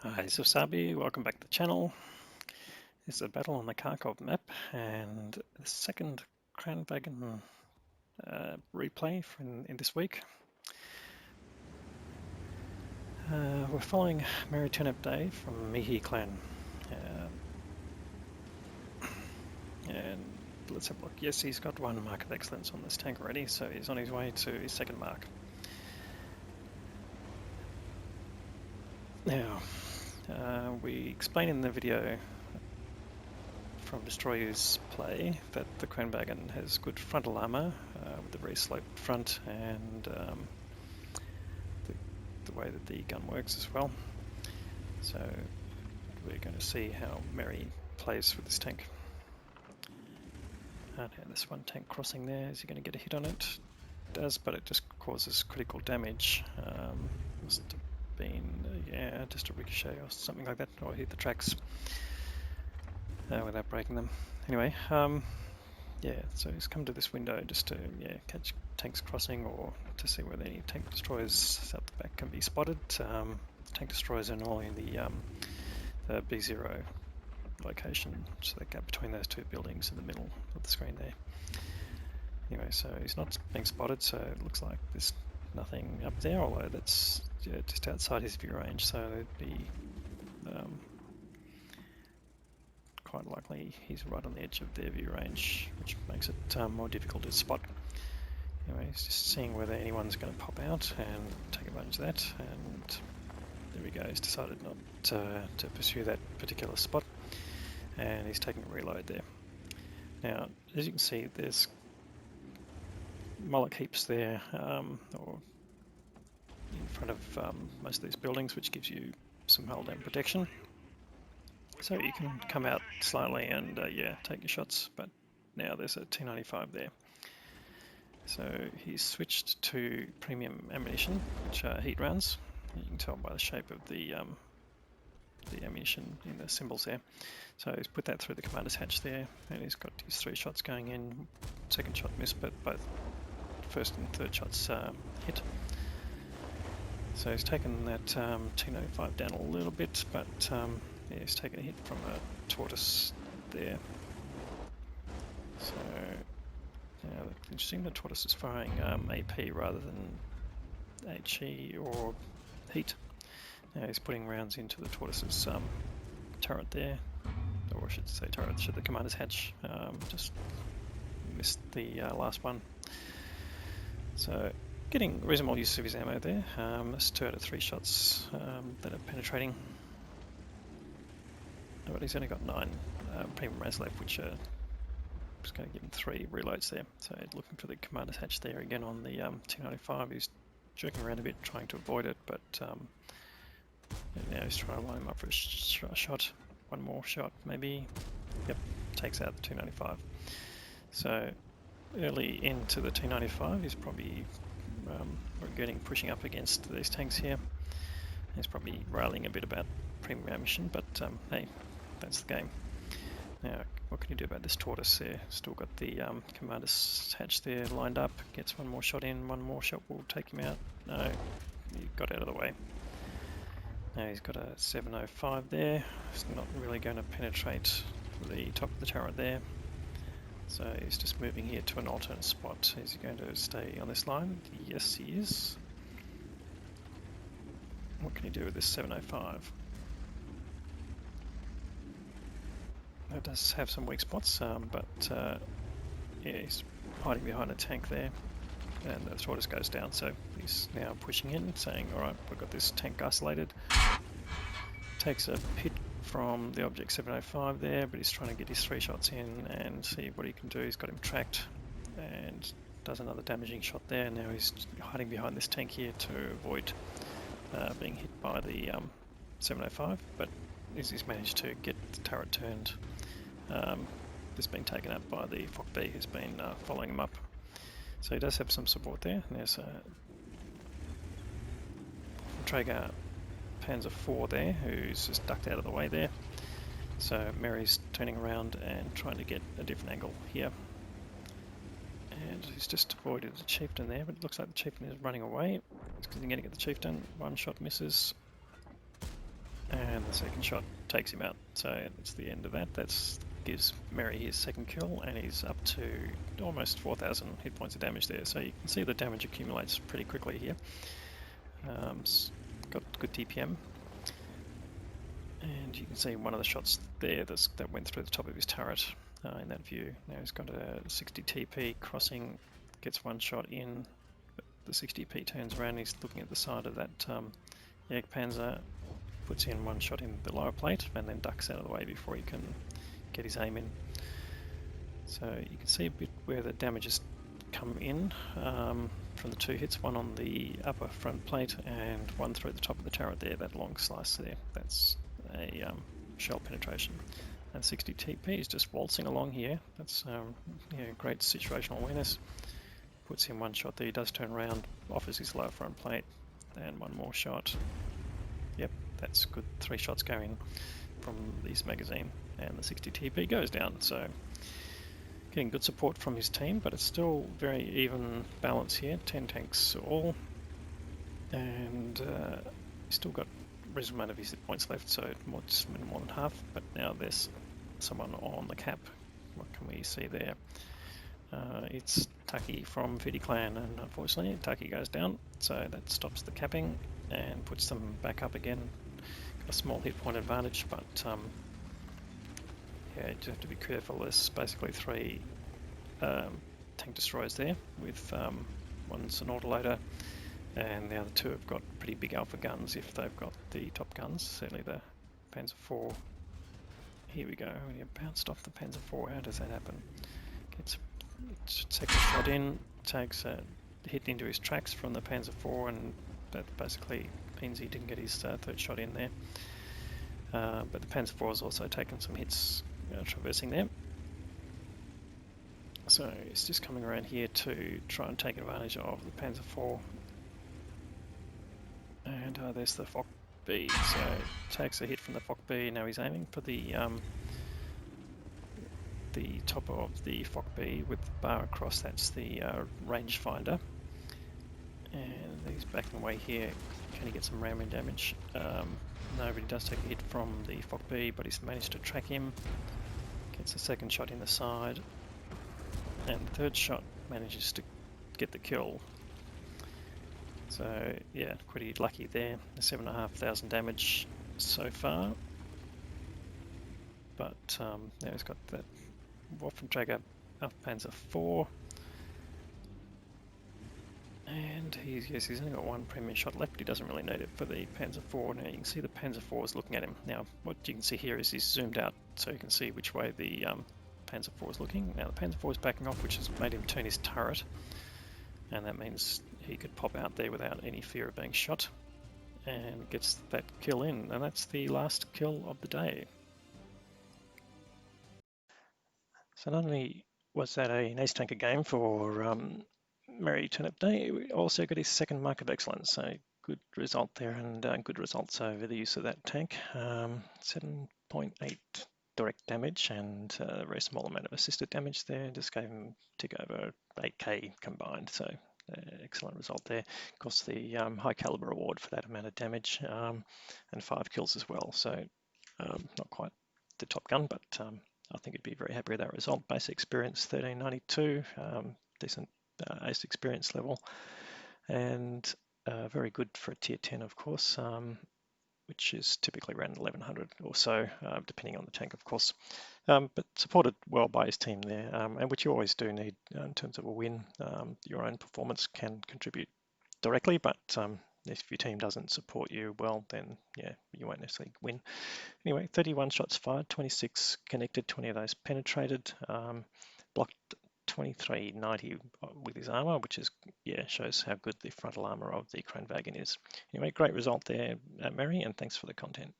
Hi, this is Sabi. Welcome back to the channel. This is a battle on the Kharkov map and the second Kranvagn replay in this week. We're following MerryTurnipDay from Mihi clan. And let's have a look. Yes, he's got one mark of excellence on this tank already, so he's on his way to his second mark. Now, we explained in the video from Destroyer's play that the Kranvagn has good frontal armor with a very sloped front and the way that the gun works as well. So we're going to see how Merry plays with this tank. And this one tank crossing there, is he going to get a hit on it? It does, but it just causes critical damage. Must have been, yeah, just a ricochet or something like that, or hit the tracks without breaking them. Anyway, yeah, so he's come to this window just to catch tanks crossing or to see whether any tank destroyers out the back can be spotted. Tank destroyers are normally in the B0 location, so the gap between those two buildings in the middle of the screen there. Anyway, so he's not being spotted, so it looks like there's nothing up there, although that's just outside his view range, so it'd be quite likely he's right on the edge of their view range, which makes it more difficult to spot. Anyway, he's just seeing whether anyone's going to pop out and take advantage of that, and there we go, he's decided not to pursue that particular spot, and he's taking a reload there. Now, as you can see, there's mullock heaps there, or in front of most of these buildings, which gives you some hull down protection. So you can come out slightly and take your shots, but now there's a T95 there. So he's switched to premium ammunition, which are heat rounds. You can tell by the shape of the ammunition in the symbols there. So he's put that through the commander's hatch there, and he's got his 3 shots going in. Second shot missed, but both first and third shots hit. So he's taken that T95 down a little bit, but he's taken a hit from a tortoise there. So interesting, the tortoise is firing AP rather than HE or heat. Now he's putting rounds into the tortoise's turret there, or I should say turret, the commander's hatch. Just missed the last one. So getting reasonable use of his ammo there. That's 2 out of 3 shots that are penetrating. But he's only got 9 premium rounds left, which are just going to give him 3 reloads there. So looking for the commander's hatch there again on the T95. He's jerking around a bit, trying to avoid it, but now he's trying to line him up for a shot. One more shot, maybe. Yep, takes out the T95. So early into the T95, he's probably pushing up against these tanks here. He's probably railing a bit about premium ammunition, but hey, that's the game. Now, what can you do about this tortoise there? Still got the commander's hatch there lined up. Gets one more shot in. One more shot will take him out. No, he got out of the way. Now he's got a 705 there. It's not really going to penetrate the top of the turret there. So he's just moving here to an alternate spot. Is he going to stay on this line? Yes, he is. What can he do with this 705? It does have some weak spots, but yeah, he's hiding behind a tank there, and the tortoise goes down. So he's now pushing in, saying, "All right, we've got this tank isolated." Takes a hit from the object 705 there, but he's trying to get his 3 shots in and see what he can do. He's got him tracked and does another damaging shot there. Now he's hiding behind this tank here to avoid being hit by the 705, but he's managed to get the turret turned. This being taken up by the FOC-B who's been following him up. So he does have some support there. There's a Traeger Panzer IV there, who's just ducked out of the way there. So Merry's turning around and trying to get a different angle here. And he's just avoided the chieftain there, but it looks like the chieftain is running away. He's going to get the chieftain. One shot misses. And and the second shot takes him out. So that's the end of that. That gives Merry his second kill, and he's up to almost 4,000 hit points of damage there. So you can see the damage accumulates pretty quickly here. Got good DPM. And you can see one of the shots there that went through the top of his turret in that view. Now he's got a 60 TP crossing, gets one shot in. The 60p turns around, he's looking at the side of that Jagdpanzer, puts in one shot in the lower plate and then ducks out of the way before he can get his aim in. So you can see a bit where the damage has come in from the two hits, one on the upper front plate and one through the top of the turret there, that long slice there. That's a shell penetration. And 60 TP is just waltzing along here. That's great situational awareness. Puts in one shot there, he does turn around, offers his lower front plate, and one more shot. Yep, that's good. 3 shots going from this magazine, and the 60 TP goes down. So getting good support from his team, but it's still very even balance here. 10 tanks all, and he's still got a reasonable amount of his hit points left, so just more than half. But now there's someone on the cap. What can we see there? It's Taki from VD Clan, and unfortunately Taki goes down, so that stops the capping and puts them back up again. Got a small hit point advantage, but yeah, you just have to be careful. There's basically 3 tank destroyers there, with one's an autoloader, and the other 2 have got pretty big alpha guns if they've got the top guns, certainly the Panzer IV. Here we go, you bounced off the Panzer IV, how does that happen? Gets second shot in, takes a hit into his tracks from the Panzer IV, and that basically means he didn't get his third shot in there. But the Panzer IV has also taken some hits traversing there. So it's just coming around here to try and take advantage of the Panzer IV. And there's the Fock B, so takes a hit from the Fock B. Now he's aiming for the top of the Fock B with the bar across. That's the rangefinder, and he's backing away here. Can he get some ramming damage? No, but he does take a hit from the Fock B, but he's managed to track him. Gets a second shot in the side, and the third shot manages to get the kill. So yeah, pretty lucky there. 7,500 damage so far, but now he's got that Waffenträger Panzer IV, and he's only got 1 premium shot left. He doesn't really need it for the Panzer IV. Now you can see the Panzer IV is looking at him. Now what you can see here is he's zoomed out, so you can see which way the Panzer IV is looking. Now the Panzer IV is backing off, which has made him turn his turret, and that means he could pop out there without any fear of being shot, and gets that kill in, and that's the last kill of the day. So not only was that an ace tanker game for MerryTurnipDay, we also got his second mark of excellence. So good result there, and good results over the use of that tank. 7.8 direct damage and a very small amount of assisted damage there. Just gave him tick over 8k combined. So excellent result there. Of course, the high caliber award for that amount of damage, and 5 kills as well. So not quite the top gun, but I think he'd be very happy with that result. Basic experience 1392, decent ace experience level, and very good for a tier 10, of course, which is typically around 1100 or so, depending on the tank, of course. But supported well by his team there, and which you always do need in terms of a win. Your own performance can contribute directly, but if your team doesn't support you well, then yeah, you won't necessarily win. Anyway, 31 shots fired, 26 connected, 20 of those penetrated, blocked 2390 with his armor, which is, yeah, shows how good the frontal armor of the Kranvagn is. Anyway, great result there, Merry, and thanks for the content.